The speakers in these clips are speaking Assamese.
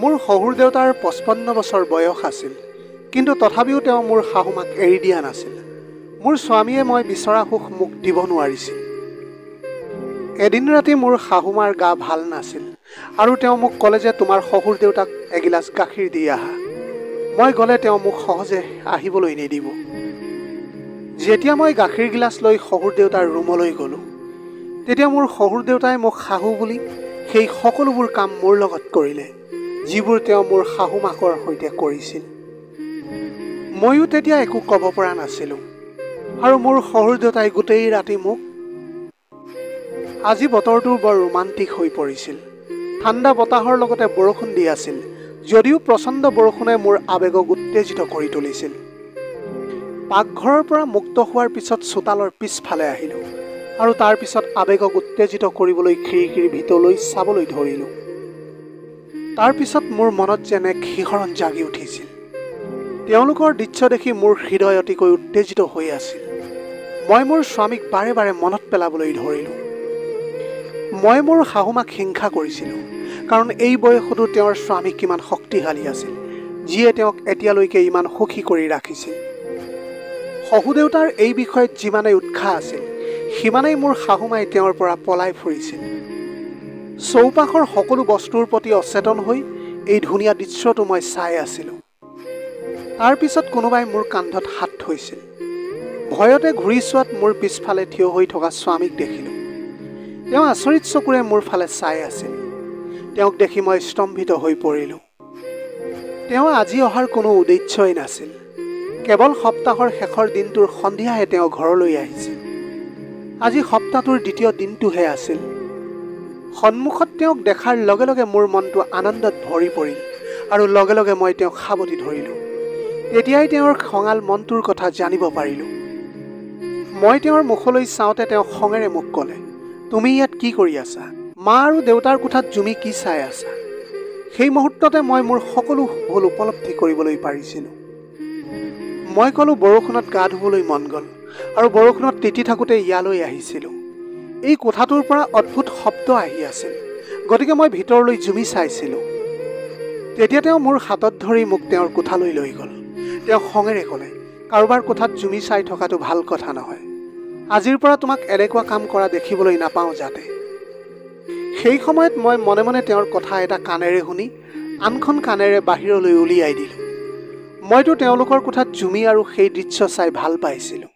মোৰ শহুৰ দেউতাৰ 55 বছৰ বয়স আছিল, কিন্তু তথাপিও তেওঁ মোৰ শাহুমাক এৰি দিয়া নাছিল। মোৰ স্বামীয়ে মই বিচৰা সুখ মোক দিব নোৱাৰিছিল। এদিন ৰাতি মোৰ শাহুমাৰ গা ভাল নাছিল আৰু তেওঁ মোক ক'লে যে তোমাৰ শহুৰ দেউতাক এগিলাচ গাখীৰ দি আহা। মই গ'লে তেওঁ মোক সহজে আহিবলৈ নিদিব। যেতিয়া মই গাখীৰ গিলাচ লৈ শহুৰ দেউতাৰ ৰুমলৈ গ'লোঁ, তেতিয়া মোৰ শহুৰ দেউতাই মোক শাহু বুলি সেই সকলোবোৰ কাম মোৰ লগত কৰিলে, যিবোৰ তেওঁ মোৰ শাহুমাকৰ সৈতে কৰিছিল। ময়ো তেতিয়া একো ক'ব পৰা নাছিলোঁ আৰু মোৰ শহুৰ দেউতাই গোটেই ৰাতি মোক আজি বতৰটো বৰ ৰোমান্টিক হৈ পৰিছিল। ঠাণ্ডা বতাহৰ লগতে বৰষুণ দি আছিল, যদিও প্ৰচণ্ড বৰষুণে মোৰ আৱেগক উত্তেজিত কৰি তুলিছিল। পাকঘৰৰ পৰা মুক্ত হোৱাৰ পিছত চোতালৰ পিছফালে আহিলোঁ আৰু তাৰ পিছত আৱেগক উত্তেজিত কৰিবলৈ খিৰিকীৰ ভিতৰলৈ চাবলৈ ধৰিলোঁ। তাৰ পিছত মোৰ মনত যেনে শিহৰণ জাগি উঠিছিল। তেওঁলোকৰ দৃশ্য দেখি মোৰ হৃদয় অতিকৈ উত্তেজিত হৈ আছিল। মই মোৰ স্বামীক বাৰে বাৰে মনত পেলাবলৈ ধৰিলোঁ। মই মোৰ শাহুমাক হিংসা কৰিছিলোঁ, কাৰণ এই বয়সতো তেওঁৰ স্বামী কিমান শক্তিশালী আছিল, যিয়ে তেওঁক এতিয়ালৈকে ইমান সুখী কৰি ৰাখিছিল। শহু দেউতাৰ এই বিষয়ত যিমানেই উৎসাহ আছিল, সিমানেই মোৰ শাহুমাই তেওঁৰ পৰা পলাই ফুৰিছিল। চৌপাশৰ সকলো বস্তুৰ প্ৰতি অচেতন হৈ এই ধুনীয়া দৃশ্যটো মই চাই আছিলোঁ। তাৰ পিছত কোনোবাই মোৰ কান্ধত হাত থৈছিল। ভয়তে ঘূৰি চোৱাত মোৰ পিছফালে থিয় হৈ থকা স্বামীক দেখিলোঁ। তেওঁ আচৰিত চকুৰে মোৰ ফালে চাই আছিল। তেওঁক দেখি মই স্তম্ভিত হৈ পৰিলোঁ। তেওঁ আজি অহাৰ কোনো উদ্দেশ্যই নাছিল। কেৱল সপ্তাহৰ শেষৰ দিনটোৰ সন্ধিয়াহে তেওঁ ঘৰলৈ আহিছিল। আজি সপ্তাহটোৰ দ্বিতীয় দিনটোহে আছিল। সন্মুখত তেওঁক দেখাৰ লগে লগে মোৰ মনটো আনন্দত ভৰি পৰিল আৰু লগে লগে মই তেওঁক সাৱটি ধৰিলোঁ। তেতিয়াই তেওঁৰ খঙাল মনটোৰ কথা জানিব পাৰিলোঁ। মই তেওঁৰ মুখলৈ চাওঁতে তেওঁ খঙেৰে মোক ক'লে, তুমি ইয়াত কি কৰি আছা? মা আৰু দেউতাৰ কোঠাত জুমি কি চাই আছা? সেই মুহূৰ্ততে মই মোৰ সকলো ভুল উপলব্ধি কৰিবলৈ পাৰিছিলোঁ। মই ক'লোঁ, বৰষুণত গা ধুবলৈ মন গ'ল আৰু বৰষুণত তিতি থাকোঁতে ইয়ালৈ আহিছিলোঁ। এই কোঠাটোৰ পৰা অদ্ভুত শব্দ আহি আছিল, গতিকে মই ভিতৰলৈ জুমি চাইছিলোঁ। তেতিয়া তেওঁ মোৰ হাতত ধৰি মোক তেওঁৰ কোঠালৈ লৈ গ'ল। তেওঁ খঙেৰে ক'লে, কাৰোবাৰ কোঠাত জুমি চাই থকাটো ভাল কথা নহয়। আজিৰ পৰা তোমাক এনেকুৱা কাম কৰা দেখিবলৈ নাপাওঁ যাতে। সেই সময়ত মই মনে মনে তেওঁৰ কথা এটা কাণেৰে শুনি আনখন কাণেৰে বাহিৰলৈ উলিয়াই দিলোঁ। মইতো তেওঁলোকৰ কোঠাত জুমি আৰু সেই দৃশ্য চাই ভাল পাইছিলোঁ।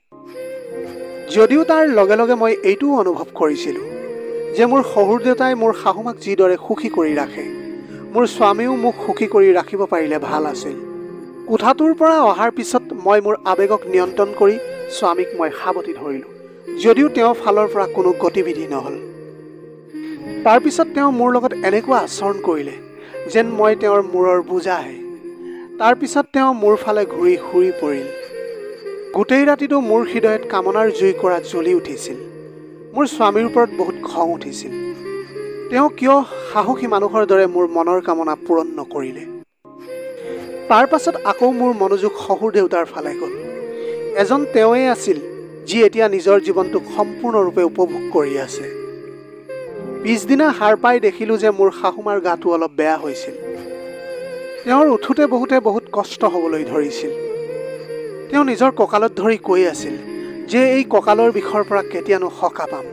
যদিও তাৰ লগে লগে মই এইটোও অনুভৱ কৰিছিলোঁ যে মোৰ শহুৰ দেউতাই মোৰ শাহুমাক যিদৰে সুখী কৰি ৰাখে, মোৰ স্বামীও মোক সুখী কৰি ৰাখিব পাৰিলে ভাল আছিল। কোঠাটোৰ পৰা অহাৰ পিছত মই মোৰ আৱেগক নিয়ন্ত্ৰণ কৰি স্বামীক মই সাৱটি ধৰিলোঁ, যদিও তেওঁৰ ফালৰ পৰা কোনো গতিবিধি নহ'ল। তাৰপিছত তেওঁ মোৰ লগত এনেকুৱা আচৰণ কৰিলে যেন মই তেওঁৰ মূৰৰ বোজাহে। তাৰপিছত তেওঁ মোৰ ফালে ঘূৰি সুৰি পৰিল। গোটেই ৰাতিটো মোৰ হৃদয়ত কামনাৰ জুই কৰা জ্বলি উঠিছিল। মোৰ স্বামীৰ ওপৰত বহুত খং উঠিছিল। তেওঁ কিয় সাহসী মানুহৰ দৰে মোৰ মনৰ কামনা পূৰণ নকৰিলে? তাৰ পাছত আকৌ মোৰ মনোযোগ শহুৰ দেউতাৰ ফালে গ'ল। এজন তেওঁৱেই আছিল যি এতিয়া নিজৰ জীৱনটোক সম্পূৰ্ণৰূপে উপভোগ কৰি আছে। পিছদিনা সাৰ পাই দেখিলোঁ যে মোৰ শাহুমাৰ গাটো অলপ বেয়া হৈছিল। তেওঁৰ উঠোতে বহোতে বহুত কষ্ট হ'বলৈ ধৰিছিল। তেওঁ নিজৰ কঁকালত ধৰি কৈ আছিল যে এই কঁকালৰ বিষৰ পৰা কেতিয়ানো সকাহ পাম।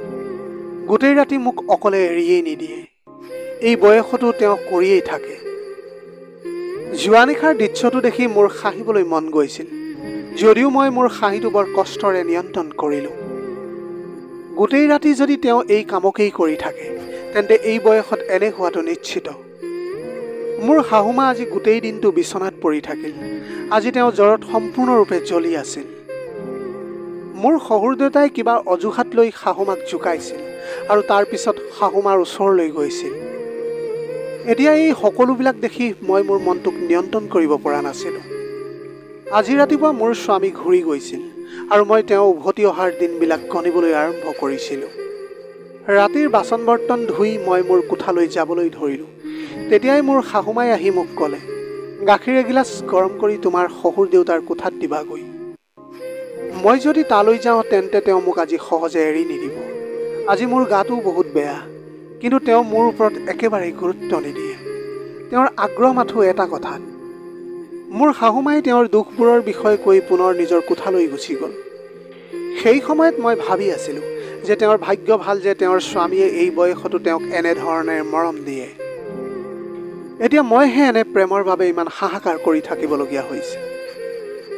গোটেই ৰাতি মোক অকলে এৰিয়েই নিদিয়ে। এই বয়সতো তেওঁ কৰিয়েই থাকে। যোৱা নিশাৰ দৃশ্যটো দেখি মোৰ হাঁহিবলৈ মন গৈছিল, যদিও মই মোৰ হাঁহিটো বৰ কষ্টৰে নিয়ন্ত্ৰণ কৰিলোঁ। গোটেই ৰাতি যদি তেওঁ এই কামকেই কৰি থাকে, তেন্তে এই বয়সত এনে হোৱাটো নিশ্চিত। মোৰ শাহুমা আজি গোটেই দিনটো বিচনাত পৰি থাকিল। আজি তেওঁ জ্বৰত সম্পূৰ্ণৰূপে জ্বলি আছিল। মোৰ শহুৰ দেউতাই কিবা অজুহাত লৈ শাহুমাক জোকাইছিল আৰু তাৰ পিছত শাহুমাৰ ওচৰলৈ গৈছিল। এতিয়া এই সকলোবিলাক দেখি মই মোৰ মনটোক নিয়ন্ত্ৰণ কৰিব পৰা নাছিলোঁ। আজি ৰাতিপুৱা মোৰ স্বামী ঘূৰি গৈছিল আৰু মই তেওঁ উভতি অহাৰ দিনবিলাক গণিবলৈ আৰম্ভ কৰিছিলোঁ। ৰাতিৰ বাচন বৰ্তন ধুই মই মোৰ কোঠালৈ যাবলৈ ধৰিলোঁ। তেতিয়াই মোৰ শাহুমাই আহি মোক ক'লে, গাখীৰ এগিলাচ গৰম কৰি তোমাৰ শহুৰ দেউতাৰ কোঠাত দিবাগৈ। মই যদি তালৈ যাওঁ তেন্তে তেওঁ মোক আজি সহজে এৰি নিদিব। আজি মোৰ গাটো বহুত বেয়া, কিন্তু তেওঁ মোৰ ওপৰত একেবাৰে গুৰুত্ব নিদিয়ে। তেওঁৰ আগ্ৰহ মাথো এটা কথাত। মোৰ শাহুমাই তেওঁৰ দুখবোৰৰ বিষয়ে কৈ পুনৰ নিজৰ কোঠালৈ গুচি গ'ল। সেই সময়ত মই ভাবি আছিলোঁ যে তেওঁৰ ভাগ্য ভাল যে তেওঁৰ স্বামীয়ে এই বয়সতো তেওঁক এনেধৰণে মৰম দিয়ে। এতিয়া মইহে এনে প্ৰেমৰ বাবে ইমান হাহাকাৰ কৰি থাকিবলগীয়া হৈছে।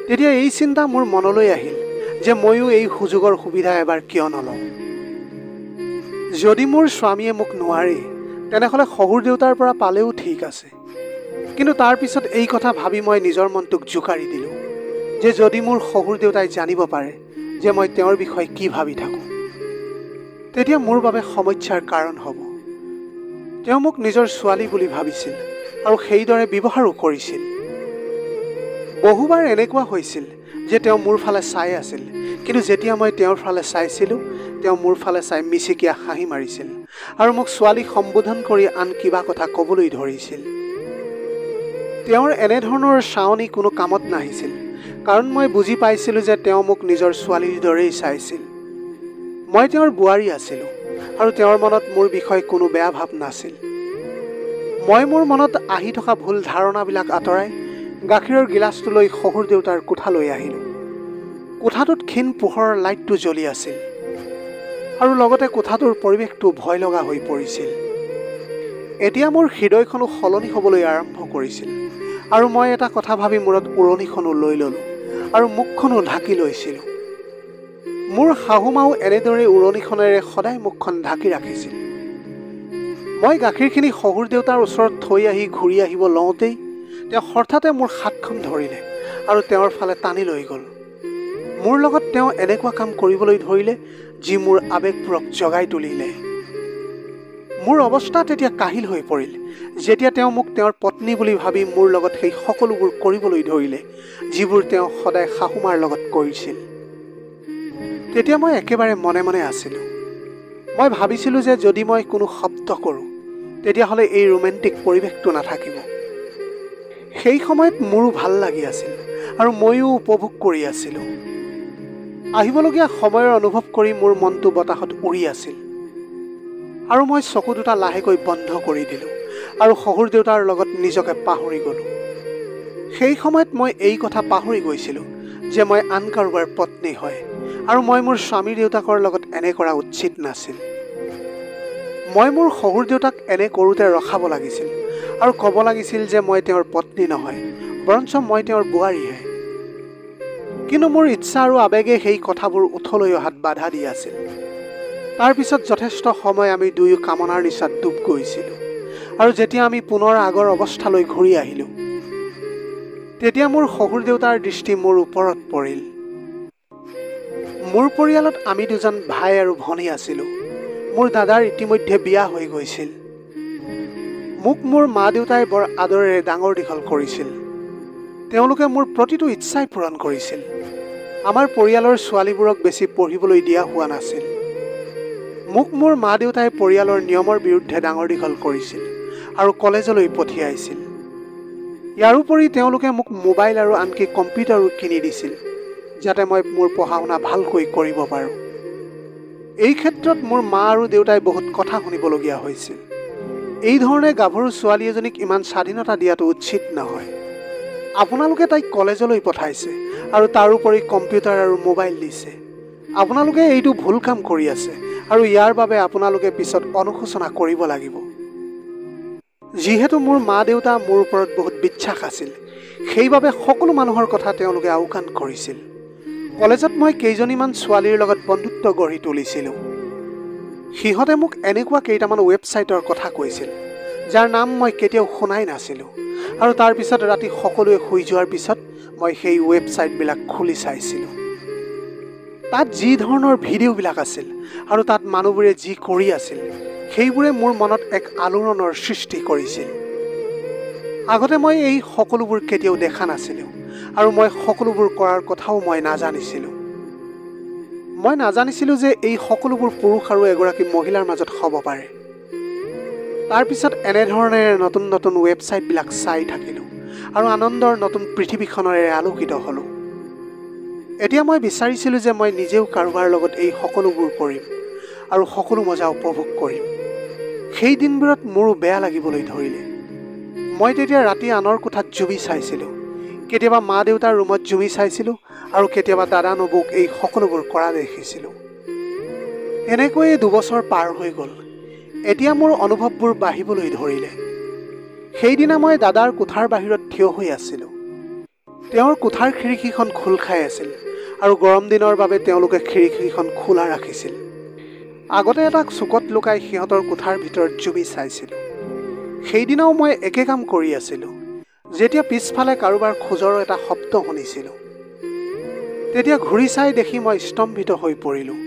তেতিয়া এই চিন্তা মোৰ মনলৈ আহিল যে ময়ো এই সুযোগৰ সুবিধা এবাৰ কিয় নলওঁ। যদি মোৰ স্বামীয়ে মোক নোৱাৰে তেনেহ'লে শহুৰ দেউতাৰ পৰা পালেও ঠিক আছে। কিন্তু তাৰ পিছত এই কথা ভাবি মই নিজৰ মনটোক জোকাৰি দিলোঁ যে যদি মোৰ শহুৰ দেউতাই জানিব পাৰে যে মই তেওঁৰ বিষয়ে কি ভাবি থাকোঁ, তেতিয়া মোৰ বাবে সমস্যাৰ কাৰণ হ'ব। তেওঁ মোক নিজৰ ছোৱালী বুলি ভাবিছিল আৰু সেইদৰে ব্যৱহাৰো কৰিছিল। বহুবাৰ এনেকুৱা হৈছিল যে তেওঁ মোৰ ফালে চাই আছিল, কিন্তু যেতিয়া মই তেওঁৰ ফালে চাইছিলোঁ তেওঁ মোৰ ফালে চাই মিচিকিয়া হাঁহি মাৰিছিল আৰু মোক ছোৱালী সম্বোধন কৰি আন কিবা কথা ক'বলৈ ধৰিছিল। তেওঁৰ এনেধৰণৰ চাৱনি কোনো কামত নাহিছিল, কাৰণ মই বুজি পাইছিলোঁ যে তেওঁ মোক নিজৰ ছোৱালীৰ দৰেই চাইছিল। মই তেওঁৰ বোৱাৰী আছিলোঁ আৰু তেওঁৰ মনত মোৰ বিষয়ে কোনো বেয়া ভাৱ নাছিল। মই মোৰ মনত আহি থকা ভুল ধাৰণাবিলাক আঁতৰাই গাখীৰৰ গিলাচটো লৈ শহুৰ দেউতাৰ কোঠালৈ আহিলোঁ। কোঠাটোত ক্ষীণ পোহৰৰ লাইটটো জ্বলি আছিল আৰু লগতে কোঠাটোৰ পৰিৱেশটো ভয় লগা হৈ পৰিছিল। এতিয়া মোৰ হৃদয়খনো সলনি হ'বলৈ আৰম্ভ কৰিছিল আৰু মই এটা কথা ভাবি মূৰত উৰণিখনো লৈ ল'লোঁ আৰু মুখখনো ঢাকি লৈছিলোঁ। মোৰ শাহুমাও এনেদৰে উৰণিখনেৰে সদায় মুখখন ঢাকি ৰাখিছিল। মই গাখীৰখিনি শহুৰ দেউতাৰ ওচৰত থৈ আহি ঘূৰি আহিব লওঁতেই তেওঁ হঠাতে মোৰ হাতখন ধৰিলে আৰু তেওঁৰ ফালে টানি লৈ গ'ল। মোৰ লগত তেওঁ এনেকুৱা কাম কৰিবলৈ ধৰিলে যি মোৰ আৱেগবোৰক জগাই তুলিলে। মোৰ অৱস্থা তেতিয়া কাহিল হৈ পৰিল যেতিয়া তেওঁ মোক তেওঁৰ পত্নী বুলি ভাবি মোৰ লগত সেই সকলোবোৰ কৰিবলৈ ধৰিলে যিবোৰ তেওঁ সদায় শাহুমাৰ লগত কৰিছিল। তেতিয়া মই একেবাৰে মনে মনে আছিলোঁ। মই ভাবিছিলোঁ যে যদি মই কোনো শব্দ কৰোঁ তেতিয়াহ'লে এই ৰোমেণ্টিক পৰিৱেশটো নাথাকিব। সেই সময়ত মোৰো ভাল লাগি আছিল আৰু ময়ো উপভোগ কৰি আছিলোঁ। আহিবলগীয়া সময়ৰ অনুভৱ কৰি মোৰ মনটো বতাহত উৰি আছিল আৰু মই চকু দুটা লাহেকৈ বন্ধ কৰি দিলোঁ আৰু শহুৰ দেউতাৰ লগত নিজকে পাহৰি গ'লোঁ। সেই সময়ত মই এই কথা পাহৰি গৈছিলোঁ যে মই আন কাৰোবাৰ পত্নী হয় আৰু মই মোৰ স্বামীৰ দেউতাকৰ লগত এনে কৰা উচিত নাছিল। মই মোৰ শহুৰ দেউতাক এনে কৰোঁতে ৰখাব লাগিছিল আৰু ক'ব লাগিছিল যে মই তেওঁৰ পত্নী নহয়, বৰঞ্চ মই তেওঁৰ বোৱাৰীহে। কিন্তু মোৰ ইচ্ছা আৰু আৱেগে সেই কথাবোৰ উঠলৈ অহাত বাধা দি আছিল। তাৰপিছত যথেষ্ট সময় আমি দুয়ো কামনাৰ নিচাত ডুব গৈছিলোঁ আৰু যেতিয়া আমি পুনৰ আগৰ অৱস্থালৈ ঘূৰি আহিলোঁ তেতিয়া মোৰ শহুৰ দেউতাৰ দৃষ্টি মোৰ ওপৰত পৰিল। মোৰ পৰিয়ালত আমি দুজন ভাই আৰু ভনী আছিলোঁ। মোৰ দাদাৰ ইতিমধ্যে বিয়া হৈ গৈছিল। মোক মোৰ মা দেউতাই বৰ আদৰেৰে ডাঙৰ দীঘল কৰিছিল। তেওঁলোকে মোৰ প্ৰতিটো ইচ্ছাই পূৰণ কৰিছিল। আমাৰ পৰিয়ালৰ ছোৱালীবোৰক বেছি পঢ়িবলৈ দিয়া হোৱা নাছিল। মোক মোৰ মা দেউতাই পৰিয়ালৰ নিয়মৰ বিৰুদ্ধে ডাঙৰ দীঘল কৰিছিল আৰু কলেজলৈ পঠিয়াইছিল। ইয়াৰোপৰি তেওঁলোকে মোক মোবাইল আৰু আনকি কম্পিউটাৰো কিনি দিছিল যাতে মই মোৰ পঢ়া শুনা ভালকৈ কৰিব পাৰোঁ। এই ক্ষেত্ৰত মোৰ মা আৰু দেউতাই বহুত কথা শুনিবলগীয়া হৈছিল। এই ধৰণে গাভৰু ছোৱালী এজনীক ইমান স্বাধীনতা দিয়াটো উচিত নহয়। আপোনালোকে তাইক কলেজলৈ পঠাইছে আৰু তাৰোপৰি কম্পিউটাৰ আৰু মোবাইল দিছে। আপোনালোকে এইটো ভুল কাম কৰি আছে আৰু ইয়াৰ বাবে আপোনালোকে পিছত অনুশোচনা কৰিব লাগিব। যিহেতু মোৰ মা দেউতা মোৰ ওপৰত বহুত বিশ্বাস আছিল, সেইবাবে সকলো মানুহৰ কথা তেওঁলোকে আওকাণ কৰিছিল। কলেজত মই কেইজনীমান ছোৱালীৰ লগত বন্ধুত্ব গঢ়ি তুলিছিলোঁ। সিহঁতে মোক এনেকুৱা কেইটামান ৱেবছাইটৰ কথা কৈছিল যাৰ নাম মই কেতিয়াও শুনাই নাছিলোঁ আৰু তাৰপিছত ৰাতি সকলোৱে শুই যোৱাৰ পিছত মই সেই ৱেবছাইটবিলাক খুলি চাইছিলোঁ। তাত যি ধৰণৰ ভিডিঅ'বিলাক আছিল আৰু তাত মানুহবোৰে যি কৰি আছিল সেইবোৰে মোৰ মনত এক আলোড়নৰ সৃষ্টি কৰিছিল। আগতে মই এই সকলোবোৰ কেতিয়াও দেখা নাছিলোঁ আৰু মই সকলোবোৰ কৰাৰ কথাও মই নাজানিছিলোঁ। মই নাজানিছিলোঁ যে এই সকলোবোৰ পুৰুষ আৰু এগৰাকী মহিলাৰ মাজত হ'ব পাৰে। তাৰপিছত এনেধৰণেৰে নতুন নতুন ৱেবছাইটবিলাক চাই থাকিলোঁ আৰু আনন্দৰ নতুন পৃথিৱীখনেৰে আলোকিত হ'লোঁ। এতিয়া মই বিচাৰিছিলোঁ যে মই নিজেও কাৰোবাৰ লগত এই সকলোবোৰ কৰিম আৰু সকলো মজা উপভোগ কৰিম। সেই দিনবোৰত মোৰো বেয়া লাগিবলৈ ধৰিলে। মই তেতিয়া ৰাতি আনৰ কোঠাত জুমি চাইছিলোঁ। কেতিয়াবা মা দেউতাৰ ৰুমত জুমি চাইছিলোঁ আৰু কেতিয়াবা দাদা নবৌক এই সকলোবোৰ কৰা দেখিছিলোঁ। এনেকৈয়ে 2 বছৰ পাৰ হৈ গ'ল। এতিয়া মোৰ অনুভৱবোৰ বাঢ়িবলৈ ধৰিলে। সেইদিনা মই দাদাৰ কোঠাৰ বাহিৰত থিয় হৈ আছিলোঁ। তেওঁৰ কোঠাৰ খিৰিকীখন খোল খাই আছিল আৰু গৰম দিনৰ বাবে তেওঁলোকে খিৰিকীখন খোলা ৰাখিছিল। আগতে এটা চুকত লুকাই সিহঁতৰ কোঠাৰ ভিতৰত জুমি চাইছিলোঁ। সেইদিনাও মই একে কাম কৰি আছিলোঁ, যেতিয়া পিছফালে কাৰোবাৰ খোজৰ এটা শব্দ শুনিছিলোঁ। তেতিয়া ঘূৰি চাই দেখি মই স্তম্ভিত হৈ পৰিলোঁ।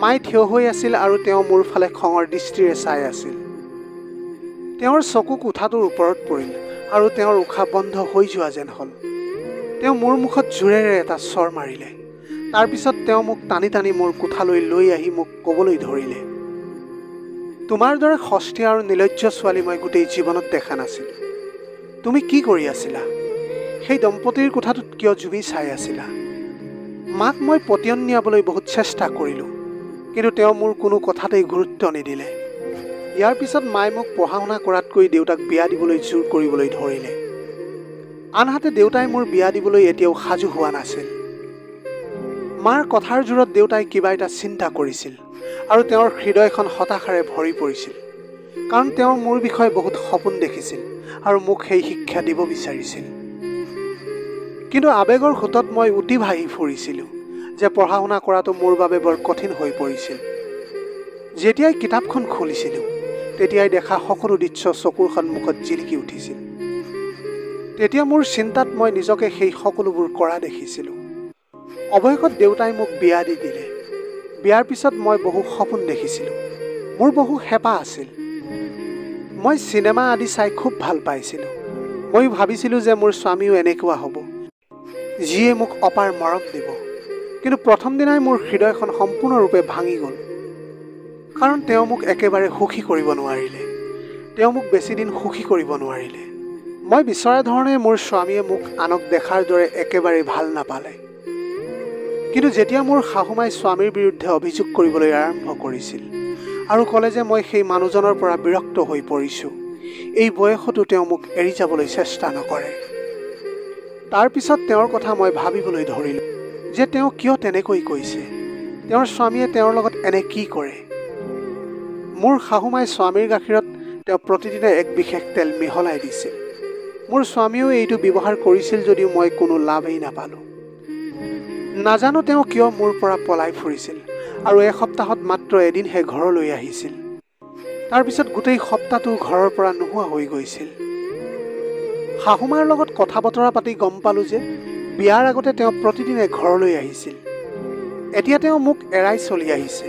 মায়ে থিয় হৈ আছিল আৰু তেওঁ মোৰ ফালে খঙৰ দৃষ্টিৰে চাই আছিল। তেওঁৰ চকু কোঠাটোৰ ওপৰত পৰিল আৰু তেওঁৰ উশাহ বন্ধ হৈ যোৱা যেন হ'ল। তেওঁ মোৰ মুখত জোৰেৰে এটা চৰ মাৰিলে। তাৰপিছত তেওঁ মোক টানি টানি মোৰ কোঠালৈ লৈ আহি মোক ক'বলৈ ধৰিলে, তোমাৰ দৰে সস্তীয়া আৰু নিৰ্লজ্জ ছোৱালী মই গোটেই জীৱনত দেখা নাছিলোঁ। তুমি কি কৰি আছিলা? সেই দম্পতীৰ কোঠাটোত কিয় জুমি চাই আছিলা? মাক মই পতিয়ন নিয়াবলৈ বহুত চেষ্টা কৰিলোঁ, কিন্তু তেওঁ মোৰ কোনো কথাতেই গুৰুত্ব নিদিলে। ইয়াৰ পিছত মায়ে মোক পঢ়া শুনা কৰাতকৈ দেউতাক বিয়া দিবলৈ জোৰ কৰিবলৈ ধৰিলে। আনহাতে দেউতাই মোৰ বিয়া দিবলৈ এতিয়াও সাজু হোৱা নাছিল। মাৰ কথাৰ জোৰত দেউতাই কিবা এটা চিন্তা কৰিছিল আৰু তেওঁৰ হৃদয়খন হতাশাৰে ভৰি পৰিছিল, কাৰণ তেওঁ মোৰ বিষয়ে বহুত সপোন দেখিছিল আৰু মোক সেই শিক্ষা দিব বিচাৰিছিল। কিন্তু আৱেগৰ সোঁতত মই উটি ভাহি ফুৰিছিলোঁ যে পঢ়া শুনা কৰাটো মোৰ বাবে বৰ কঠিন হৈ পৰিছিল। যেতিয়াই কিতাপখন খুলিছিলোঁ তেতিয়াই দেখা সকলো দৃশ্য চকুৰ সন্মুখত জিলিকি উঠিছিল। তেতিয়া মোৰ চিন্তাত মই নিজকে সেই সকলোবোৰ কৰা দেখিছিলোঁ। অৱশেষত দেউতাই মোক বিয়া দি দিলে। বিয়াৰ পিছত মই বহু সপোন দেখিছিলোঁ। মোৰ বহু হেঁপাহ আছিল। মই চিনেমা আদি চাই খুব ভাল পাইছিলোঁ। মই ভাবিছিলোঁ যে মোৰ স্বামীও এনেকুৱা হ'ব, যিয়ে মোক অপাৰ মৰম দিব। কিন্তু প্ৰথম দিনাই মোৰ হৃদয়খন সম্পূৰ্ণৰূপে ভাঙি গ'ল, কাৰণ তেওঁ মোক একেবাৰে সুখী কৰিব নোৱাৰিলে। তেওঁ মোক বেছিদিন সুখী কৰিব নোৱাৰিলে। মই বিচৰা ধৰণে মোৰ স্বামীয়ে মোক আনক দেখাৰ দৰে একেবাৰে ভাল নাপালে। কিন্তু যেতিয়া মোৰ শাহুমাই স্বামীৰ বিৰুদ্ধে অভিযোগ কৰিবলৈ আৰম্ভ কৰিছিল আৰু ক'লে যে মই সেই মানুহজনৰ পৰা বিৰক্ত হৈ পৰিছোঁ, এই বয়সতো তেওঁ মোক এৰি যাবলৈ চেষ্টা নকৰে। তাৰপিছত তেওঁৰ কথা মই ভাবিবলৈ ধৰিলোঁ যে তেওঁ কিয় তেনেকৈ কৈছে। তেওঁৰ স্বামীয়ে তেওঁৰ লগত এনে কি কৰে? মোৰ শাহুমাই স্বামীৰ গাখীৰত তেওঁ প্ৰতিদিনে এক বিশেষ তেল মিহলাই দিছিল। মোৰ স্বামীয়েও এইটো ব্যৱহাৰ কৰিছিল যদিও মই কোনো লাভেই নাপালোঁ। নাজানো তেওঁ কিয় মোৰ পৰা পলাই ফুৰিছিল আৰু এসপ্তাহত মাত্ৰ এদিনহে ঘৰলৈ আহিছিল। তাৰপিছত গোটেই সপ্তাহটো ঘৰৰ পৰা নোহোৱা হৈ গৈছিল। শাহুমাৰ লগত কথা বতৰা পাতি গম পালোঁ যে বিয়াৰ আগতে তেওঁ প্ৰতিদিনে ঘৰলৈ আহিছিল। এতিয়া তেওঁ মোক এৰাই চলি আহিছে,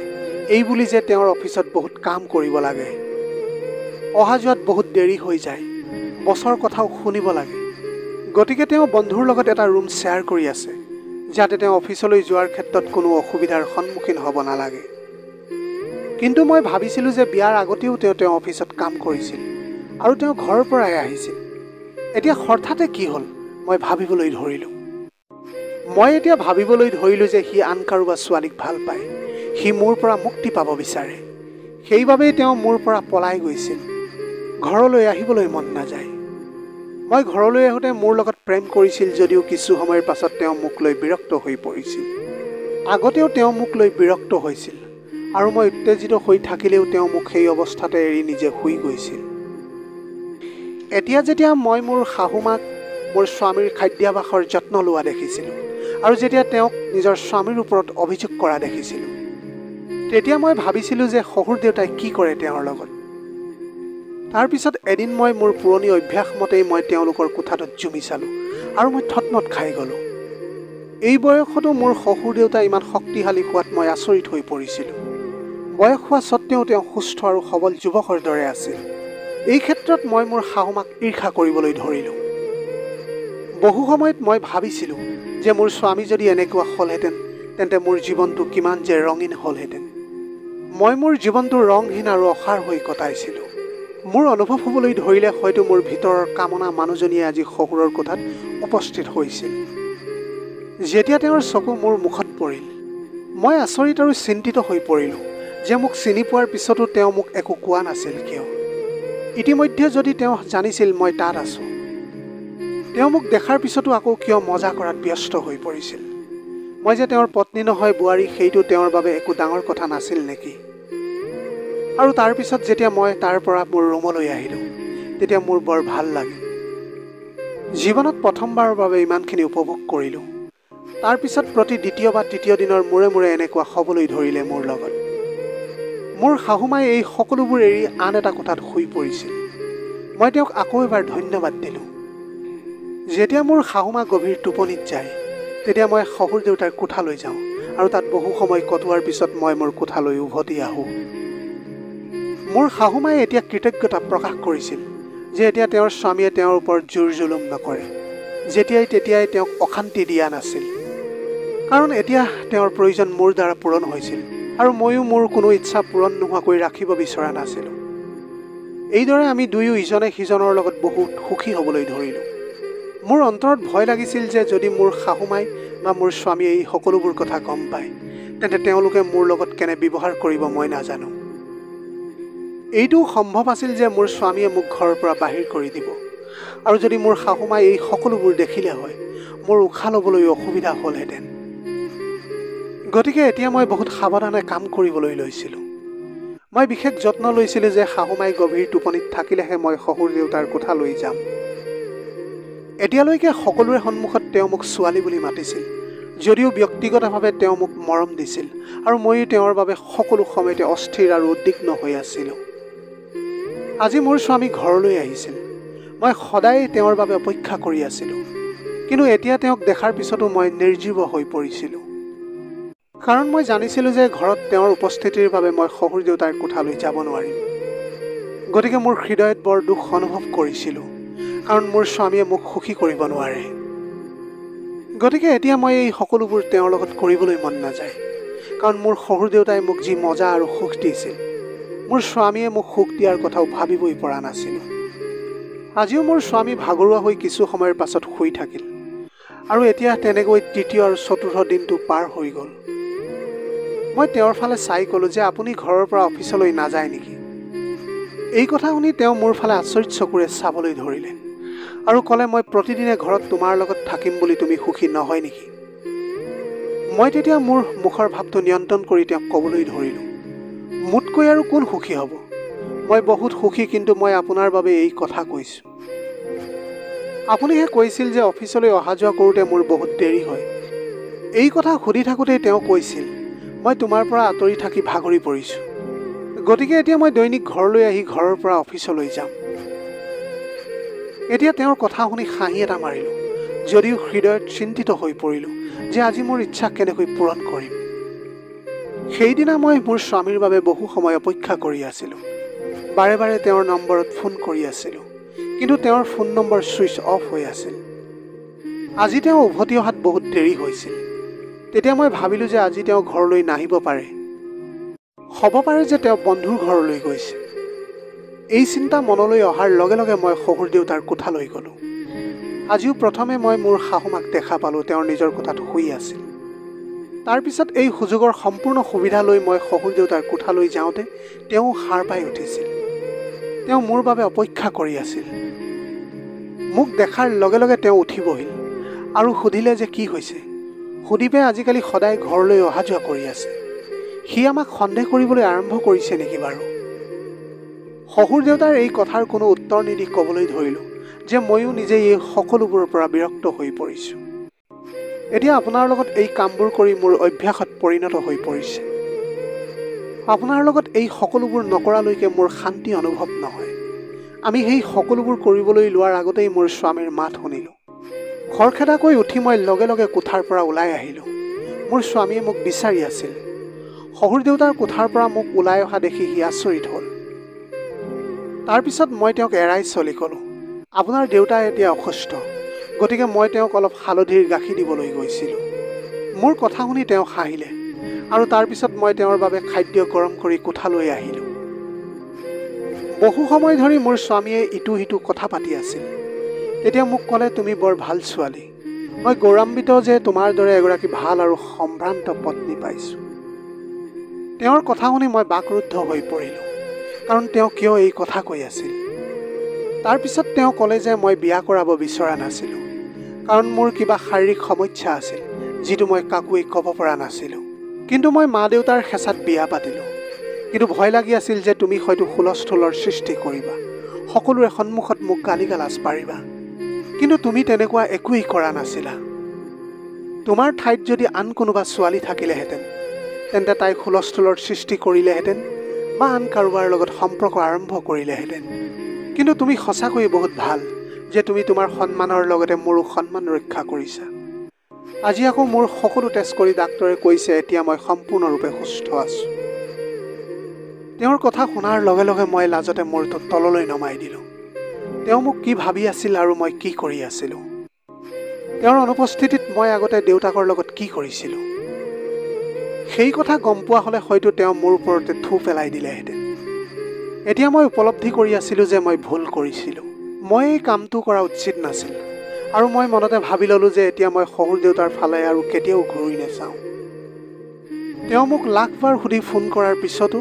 এই বুলি যে তেওঁৰ অফিচত বহুত কাম কৰিব লাগে, অহা যোৱাত বহুত দেৰি হৈ যায়, বছৰ কথাও শুনিব লাগে। গতিকে তেওঁ বন্ধুৰ লগত এটা ৰুম শ্বেয়াৰ কৰি আছে, যাতে তেওঁ অফিচলৈ যোৱাৰ ক্ষেত্ৰত কোনো অসুবিধাৰ সন্মুখীন হ'ব নালাগে। কিন্তু মই ভাবিছিলোঁ যে বিয়াৰ আগতেও তেওঁ অফিচত কাম কৰিছিল আৰু তেওঁ ঘৰৰ পৰাই আহিছিল। এতিয়া হঠাতে কি হ'ল মই ভাবিবলৈ ধৰিলোঁ। যে সি আন কাৰোবাৰ ছোৱালীক ভাল পায়, সি মোৰ পৰা মুক্তি পাব বিচাৰে। সেইবাবেই তেওঁ মোৰ পৰা পলাই গৈছিল। ঘৰলৈ আহিবলৈ মন নাযায়। মই ঘৰলৈ আহোঁতে মোৰ লগত প্ৰেম কৰিছিল যদিও কিছু সময়ৰ পাছত তেওঁ মোক লৈ বিৰক্ত হৈ পৰিছিল। আগতেও তেওঁ মোক লৈ বিৰক্ত হৈছিল আৰু মই উত্তেজিত হৈ থাকিলেও তেওঁ মোক সেই অৱস্থাতে এৰি নিজে শুই গৈছিল। এতিয়া যেতিয়া মই মোৰ শাহুমাক মোৰ স্বামীৰ খাদ্যাভাসৰ যত্ন লোৱা দেখিছিলোঁ আৰু যেতিয়া তেওঁক নিজৰ স্বামীৰ ওপৰত অভিযোগ কৰা দেখিছিলোঁ, তেতিয়া মই ভাবিছিলোঁ যে শহুৰ দেউতাই কি কৰে তেওঁৰ লগত। তাৰপিছত এদিন মই মোৰ পুৰণি অভ্যাস মতেই মই তেওঁলোকৰ কোঠাটোত জুমি চালোঁ আৰু মই থতমত খাই গ'লোঁ। এই বয়সতো মোৰ শহুৰ দেউতা ইমান শক্তিশালী হোৱাত মই আচৰিত হৈ পৰিছিলোঁ। বয়স হোৱা স্বত্তেও তেওঁ সুস্থ আৰু সবল যুৱকৰ দৰে আছিল। এই ক্ষেত্ৰত মই মোৰ শাহুমাক ঈৰ্ষা কৰিবলৈ ধৰিলোঁ। বহু সময়ত মই ভাবিছিলোঁ যে মোৰ স্বামী যদি এনেকুৱা হ'লহেঁতেন তেন্তে মোৰ জীৱনটো কিমান যে ৰঙীন হ'লহেঁতেন। মই মোৰ জীৱনটো ৰংহীন আৰু অসাৰ হৈ কটাইছিলোঁ। মোৰ অনুভৱ হ'বলৈ ধৰিলে হয়তো মোৰ ভিতৰৰ কামনা মানুহজনীয়ে আজি শহুৰৰ কোঠাত উপস্থিত হৈছিল। যেতিয়া তেওঁৰ চকু মোৰ মুখত পৰিল, মই আচৰিত আৰু চিন্তিত হৈ পৰিলোঁ যে মোক চিনি পোৱাৰ পিছতো তেওঁ মোক একো কোৱা নাছিল কিয়। ইতিমধ্যে যদি তেওঁ জানিছিল মই তাত আছোঁ, তেওঁ মোক দেখাৰ পিছতো আকৌ কিয় মজা কৰাত ব্যস্ত হৈ পৰিছিল। মই যে তেওঁৰ পত্নী নহয় বোৱাৰী, সেইটো তেওঁৰ বাবে একো ডাঙৰ কথা নাছিল নেকি? আৰু তাৰ পিছত যেতিয়া মই তাৰ পৰা মোৰ ৰুমলৈ আহিলোঁ, তেতিয়া মোৰ বৰ ভাল লাগিল। জীৱনত প্ৰথমবাৰৰ বাবে ইমানখিনি উপভোগ কৰিলোঁ। তাৰ পিছত প্ৰতি দ্বিতীয় বা তৃতীয় দিনৰ মূৰে মূৰে এনেকুৱা হ'বলৈ ধৰিলে মোৰ লগত। মোৰ শাহুমাই এই সকলোবোৰ এৰি আন এটা কোঠাত শুই পৰিছিল। মই তেওঁক আকৌ এবাৰ ধন্যবাদ দিলোঁ। যেতিয়া মোৰ শাহুমা গভীৰ টোপনিত যায়, তেতিয়া মই শহুৰ দেউতাৰ কোঠালৈ যাওঁ আৰু তাত বহু সময় কটোৱাৰ পিছত মই মোৰ কোঠালৈ উভতি আহোঁ। মোৰ শাহুমাই এতিয়া কৃতজ্ঞতা প্ৰকাশ কৰিছিল যে এতিয়া তেওঁৰ স্বামীয়ে তেওঁৰ ওপৰত জোৰ জুলুম নকৰে, যেতিয়াই তেতিয়াই তেওঁক অশান্তি দিয়া নাছিল। কাৰণ এতিয়া তেওঁৰ প্ৰয়োজন মোৰ দ্বাৰা পূৰণ হৈছিল আৰু ময়ো মোৰ কোনো ইচ্ছা পূৰণ নোহোৱাকৈ ৰাখিব বিচৰা নাছিলোঁ। এইদৰে আমি দুয়ো ইজনে সিজনৰ লগত বহুত সুখী হ'বলৈ ধৰিলোঁ। মোৰ অন্তৰত ভয় লাগিছিল যে যদি মোৰ শাহুমাই বা মোৰ স্বামীয়ে এই সকলোবোৰ কথা গম পায়, তেন্তে তেওঁলোকে মোৰ লগত কেনে ব্যৱহাৰ কৰিব মই নাজানো। এইটোও সম্ভৱ আছিল যে মোৰ স্বামীয়ে মোক ঘৰৰ পৰা বাহিৰ কৰি দিব, আৰু যদি মোৰ শাহুমাই এই সকলোবোৰ দেখিলে হয়, মোৰ উশাহ ল'বলৈ অসুবিধা হ'লহেঁতেন। গতিকে এতিয়া মই বহুত সাৱধানে কাম কৰিবলৈ লৈছিলোঁ। মই বিশেষ যত্ন লৈছিলোঁ যে শাহুমাই গভীৰ টোপনিত থাকিলেহে মই শহুৰ দেউতাৰ কোঠালৈ যাম। এতিয়ালৈকে সকলোৰে সন্মুখত তেওঁ মোক ছোৱালী বুলি মাতিছিল, যদিও ব্যক্তিগতভাৱে তেওঁ মোক মৰম দিছিল আৰু ময়ো তেওঁৰ বাবে সকলো সময়তে অস্থিৰ আৰু উদ্বিগ্ন হৈ আছিলোঁ। আজি মোৰ স্বামী ঘৰলৈ আহিছিল। মই সদায় তেওঁৰ বাবে অপেক্ষা কৰি আছিলোঁ, কিন্তু এতিয়া তেওঁক দেখাৰ পিছতো মই নিৰ্জীৱ হৈ পৰিছিলোঁ। কাৰণ মই জানিছিলোঁ যে ঘৰত তেওঁৰ উপস্থিতিৰ বাবে মই শহুৰ দেউতাৰ কোঠালৈ যাব নোৱাৰিম। গতিকে মোৰ হৃদয়ত বৰ দুখ অনুভৱ কৰিছিলোঁ, কাৰণ মোৰ স্বামীয়ে মোক সুখী কৰিব নোৱাৰে। গতিকে এতিয়া মই এই সকলোবোৰ তেওঁৰ লগত কৰিবলৈ মন নাযায়, কাৰণ মোৰ শহুৰ দেউতাই মোক যি মজা আৰু সুখ দিছিল, মোৰ স্বামীয়ে মোক সুখ দিয়াৰ কথাও ভাবিবই পৰা নাছিলোঁ। আজিও মোৰ স্বামী ভাগৰুৱা হৈ কিছু সময়ৰ পাছত শুই থাকিল, আৰু এতিয়া তেনেকৈ তৃতীয় আৰু চতুৰ্থ দিনটো পাৰ হৈ গ'ল। মই তেওঁৰ ফালে চাই ক'লোঁ যে আপুনি ঘৰৰ পৰা অফিচলৈ নাযায় নেকি? এই কথা শুনি তেওঁ মোৰ ফালে আচৰিত চকুৰে চাবলৈ ধৰিলে আৰু ক'লে, মই প্ৰতিদিনে ঘৰত তোমাৰ লগত থাকিম বুলি তুমি সুখী নহয় নেকি? মই তেতিয়া মোৰ মুখৰ ভাৱটো নিয়ন্ত্ৰণ কৰি তেওঁক ক'বলৈ ধৰিলোঁ, মোতকৈ আৰু কোন সুখী হ'ব? মই বহুত সুখী, কিন্তু মই আপোনাৰ বাবে এই কথা কৈছোঁ। আপুনিহে কৈছিল যে অফিচলৈ অহা যোৱা কৰোঁতে মোৰ বহুত দেৰি হয়। এই কথা সুধি থাকোঁতেই তেওঁ কৈছিল, মই তোমাৰ পৰা আঁতৰি থাকি ভাগৰি পৰিছোঁ। গতিকে এতিয়া মই দৈনিক ঘৰলৈ আহি ঘৰৰ পৰা অফিচলৈ যাম। এতিয়া তেওঁৰ কথা শুনি হাঁহি এটা মাৰিলোঁ, যদিও হৃদয়ত চিন্তিত হৈ পৰিলোঁ যে আজি মোৰ ইচ্ছা কেনেকৈ পূৰণ কৰিম। সেইদিনা মই মোৰ স্বামীৰ বাবে বহু সময় অপেক্ষা কৰি আছিলোঁ। বাৰে বাৰে তেওঁৰ নম্বৰত ফোন কৰি আছিলোঁ, কিন্তু তেওঁৰ ফোন নম্বৰ ছুইচ অফ হৈ আছিল। আজি তেওঁ উভতি অহাত বহুত দেৰি হৈছিল। তেতিয়া মই ভাবিলোঁ যে আজি তেওঁ ঘৰলৈ নাহিব পাৰে। হ'ব পাৰে যে তেওঁ বন্ধুৰ ঘৰলৈ গৈছে। এই চিন্তা মনলৈ অহাৰ লগে লগে মই শহুৰ দেউতাৰ কোঠালৈ গ'লোঁ। আজিও প্ৰথমে মই মোৰ শাহুমাক দেখা পালোঁ, তেওঁৰ নিজৰ কোঠাত শুই আছিল। তাৰপিছত এই সুযোগৰ সম্পূৰ্ণ সুবিধা লৈ মই শহুৰ দেউতাৰ কোঠালৈ যাওঁতে তেওঁ সাৰ পাই উঠিছিল। তেওঁ মোৰ বাবে অপেক্ষা কৰি আছিল। মোক দেখাৰ লগে লগে তেওঁ উঠি বহিল আৰু সুধিলে যে কি হৈছে। সুদীপে আজিকালি সদায় ঘৰলৈ অহা যোৱা কৰি আছে। সি আমাক সন্দেহ কৰিবলৈ আৰম্ভ কৰিছে নেকি বাৰু? শহুৰ দেউতাৰ এই কথাৰ কোনো উত্তৰ নিদি ক'বলৈ ধৰিলোঁ যে ময়ো নিজেই এই সকলোবোৰৰ পৰা বিৰক্ত হৈ পৰিছোঁ। এতিয়া আপোনাৰ লগত এই কামবোৰ কৰি মোৰ অভ্যাসত পৰিণত হৈ পৰিছে। আপোনাৰ লগত এই সকলোবোৰ নকৰালৈকে মোৰ শান্তি অনুভৱ নহয়। আমি সেই সকলোবোৰ কৰিবলৈ লোৱাৰ আগতেই মোৰ স্বামীৰ মাত শুনিলোঁ। খৰখেদাকৈ উঠি মই লগে লগে কোঠাৰ পৰা ওলাই আহিলোঁ। মোৰ স্বামীয়ে মোক বিচাৰি আছিল। শহুৰ দেউতাৰ কোঠাৰ পৰা মোক ওলাই অহা দেখি সি আচৰিত হ'ল। তাৰপিছত মই তেওঁক এৰাই চলি ক'লোঁ, আপোনাৰ দেউতা এতিয়া অসুস্থ, গতিকে মই তেওঁক অলপ হালধিৰ গাখীৰ দিবলৈ গৈছিলোঁ। মোৰ কথা শুনি তেওঁ হাঁহিলে আৰু তাৰপিছত মই তেওঁৰ বাবে খাদ্য গৰম কৰি কোঠালৈ আহিলোঁ। বহু সময় ধৰি মোৰ স্বামীয়ে ইটো সিটো কথা পাতি আছিল। তেতিয়া মোক ক'লে, তুমি বৰ ভাল ছোৱালী। মই গৌৰৱান্বিত যে তোমাৰ দৰে এগৰাকী ভাল আৰু সম্ভ্ৰান্ত পত্নী পাইছোঁ। তেওঁৰ কথা শুনি মই বাকৰুদ্ধ হৈ পৰিলোঁ, কাৰণ তেওঁ কিয় এই কথা কৈ আছিল। তাৰপিছত তেওঁ ক'লে যে মই বিয়া কৰাব বিচৰা নাছিলোঁ, কাৰণ মোৰ কিবা শাৰীৰিক সমস্যা আছিল যিটো মই কাকোৱেই ক'ব পৰা নাছিলোঁ। কিন্তু মই মা দেউতাৰ হেঁচাত বিয়া পাতিলোঁ। কিন্তু ভয় লাগি আছিল যে তুমি হয়তো হুলস্থুলৰ সৃষ্টি কৰিবা, সকলোৰে সন্মুখত মোক গালি গালাজ পাৰিবা। কিন্তু তুমি তেনেকুৱা একোৱেই কৰা নাছিলা। তোমাৰ ঠাইত যদি আন কোনোবা ছোৱালী থাকিলেহেঁতেন তেন্তে তাইক হুলস্থুলৰ সৃষ্টি কৰিলেহেঁতেন বা আন কাৰোবাৰ লগত সম্পৰ্ক আৰম্ভ কৰিলেহেঁতেন। কিন্তু তুমি সঁচাকৈয়ে বহুত ভাল যে তুমি তোমাৰ সন্মানৰ লগতে মোৰো সন্মান ৰক্ষা কৰিছা। আজি আকৌ মোৰ সকলো টেষ্ট কৰি ডাক্তৰে কৈছে এতিয়া মই সম্পূৰ্ণৰূপে সুস্থ আছোঁ। তেওঁৰ কথা শুনাৰ লগে লগে মই লাজতে মূৰটো তললৈ নমাই দিলোঁ। তেওঁ মোক কি ভাবি আছিল আৰু মই কি কৰি আছিলোঁ। তেওঁৰ অনুপস্থিতিত মই আগতে দেউতাকৰ লগত কি কৰিছিলোঁ, সেই কথা গম পোৱা হ'লে হয়তো তেওঁ মোৰ ওপৰতে থু পেলাই দিলেহেঁতেন। এতিয়া মই উপলব্ধি কৰি আছিলোঁ যে মই ভুল কৰিছিলোঁ। মই এই কামটো কৰা উচিত নাছিল আৰু মই মনতে ভাবি ল'লোঁ যে এতিয়া মই শহুৰ দেউতাৰ ফালে আৰু কেতিয়াও ঘূৰি নাচাওঁ। তেওঁ মোক লাখবাৰ সুধি ফোন কৰাৰ পিছতো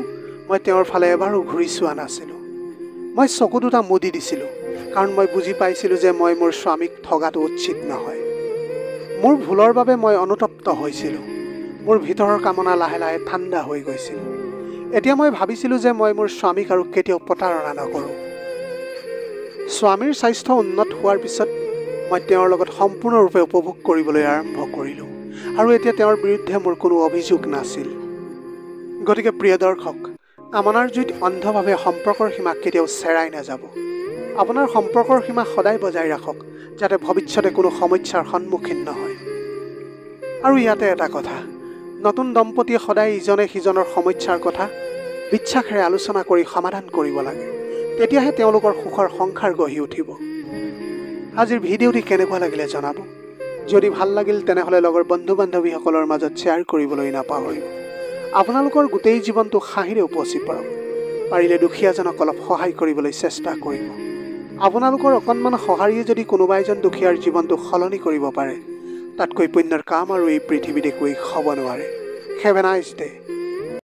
মই তেওঁৰ ফালে এবাৰো ঘূৰি চোৱা নাছিলোঁ। মই চকু দুটা মুদি দিছিলোঁ, কাৰণ মই বুজি পাইছিলোঁ যে মই মোৰ স্বামীক ঠগাটো উচিত নহয়। মোৰ ভুলৰ বাবে মই অনুতপ্ত হৈছিলোঁ। মোৰ ভিতৰৰ কামনা লাহে লাহে ঠাণ্ডা হৈ গৈছিল। এতিয়া মই ভাবিছিলোঁ যে মই মোৰ স্বামীক আৰু কেতিয়াও প্ৰতাৰণা নকৰোঁ। স্বামীৰ স্বাস্থ্য উন্নত হোৱাৰ পিছত মই তেওঁৰ লগত সম্পূৰ্ণৰূপে উপভোগ কৰিবলৈ আৰম্ভ কৰিলোঁ আৰু এতিয়া তেওঁৰ বিৰুদ্ধে মোৰ কোনো অভিযোগ নাছিল। গতিকে প্ৰিয় দৰ্শক, কামনাৰ জুইত অন্ধভাৱে সম্পৰ্কৰ সীমা কেতিয়াও চেৰাই নাযাব। আপোনাৰ সম্পৰ্কৰ সীমা সদায় বজাই ৰাখক যাতে ভৱিষ্যতে কোনো সমস্যাৰ সন্মুখীন নহয়। আৰু ইয়াতে এটা কথা, নতুন দম্পতীয়ে সদায় ইজনে সিজনৰ সমস্যাৰ কথা বিশ্বাসেৰে আলোচনা কৰি সমাধান কৰিব লাগে। তেতিয়াহে তেওঁলোকৰ সুখৰ সংসাৰ গঢ়ি উঠিব। আজিৰ ভিডিঅ'টি কেনেকুৱা লাগিলে জনাব। যদি ভাল লাগিল তেনেহ'লে লগৰ বন্ধু বান্ধৱীসকলৰ মাজত শ্বেয়াৰ কৰিবলৈ নাপাহৰিব। আপোনালোকৰ গোটেই জীৱনটো হাঁহিৰে উপচি পৰক। পাৰিলে দুখীয়াজনক অলপ সহায় কৰিবলৈ চেষ্টা কৰিব। আপোনালোকৰ অকণমান সঁহাৰিয়ে যদি কোনোবা এজন দুখীয়াৰ জীৱনটো সলনি কৰিব পাৰে, তাতকৈ পুণ্যৰ কাম আৰু এই পৃথিৱীত একোৱেই হ'ব নোৱাৰে। Have a nice day.